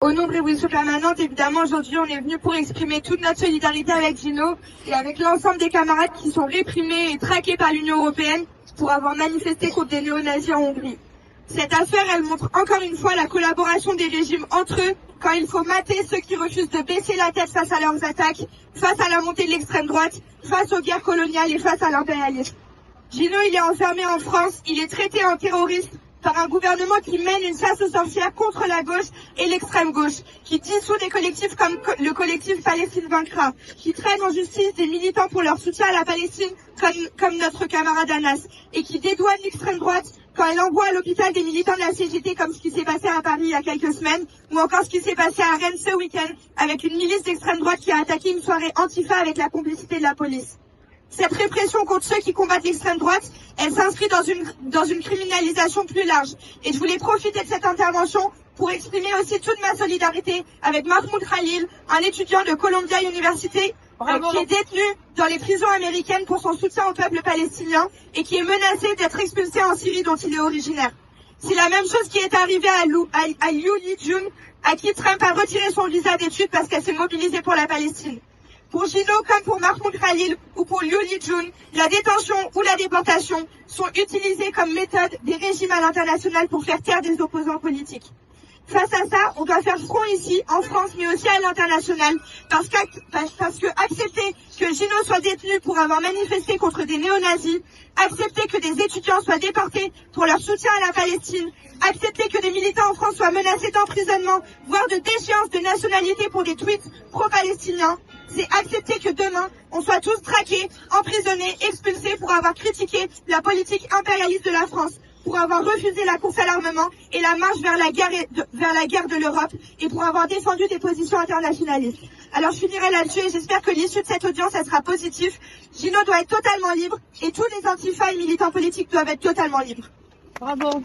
Au nom de Révolution Permanente, évidemment, aujourd'hui, on est venu pour exprimer toute notre solidarité avec Gino et avec l'ensemble des camarades qui sont réprimés et traqués par l'Union européenne pour avoir manifesté contre des néo-nazis en Hongrie. Cette affaire, elle montre encore une fois la collaboration des régimes entre eux quand il faut mater ceux qui refusent de baisser la tête face à leurs attaques, face à la montée de l'extrême droite, face aux guerres coloniales et face à l'impérialisme. Gino, il est enfermé en France, il est traité en terroriste par un gouvernement qui mène une chasse aux sorcières contre la gauche et l'extrême gauche, qui dissout des collectifs comme le collectif Palestine Vaincra, qui traîne en justice des militants pour leur soutien à la Palestine comme notre camarade Anas, et qui dédouane l'extrême droite quand elle envoie à l'hôpital des militants de la CGT comme ce qui s'est passé à Paris il y a quelques semaines, ou encore ce qui s'est passé à Rennes ce week-end avec une milice d'extrême droite qui a attaqué une soirée Antifa avec la complicité de la police. Cette répression contre ceux qui combattent l'extrême droite, elle s'inscrit dans une criminalisation plus large. Et je voulais profiter de cette intervention pour exprimer aussi toute ma solidarité avec Mahmoud Khalil, un étudiant de Columbia University qui est détenu dans les prisons américaines pour son soutien au peuple palestinien et qui est menacé d'être expulsé en Syrie dont il est originaire. C'est la même chose qui est arrivée à Liu Lijun, à qui Trump a retiré son visa d'études parce qu'elle s'est mobilisée pour la Palestine. Pour Gino comme pour Mahmoud Khalil ou pour Liu Lijun, la détention ou la déportation sont utilisées comme méthode des régimes à l'international pour faire taire des opposants politiques. Face à ça, on doit faire front ici, en France, mais aussi à l'international, parce que accepter que Gino soit détenu pour avoir manifesté contre des néo-nazis, accepter que des étudiants soient déportés pour leur soutien à la Palestine, accepter que des militants en France soient menacés d'emprisonnement, voire de déchéance de nationalité pour des tweets pro-palestiniens, c'est accepter que demain, on soit tous traqués, emprisonnés, expulsés pour avoir critiqué la politique impérialiste de la France, pour avoir refusé la course à l'armement et la marche vers la guerre de l'Europe et pour avoir défendu des positions internationalistes. Alors je finirai là-dessus et j'espère que l'issue de cette audience elle sera positive. Gino doit être totalement libre et tous les antifas et militants politiques doivent être totalement libres. Bravo.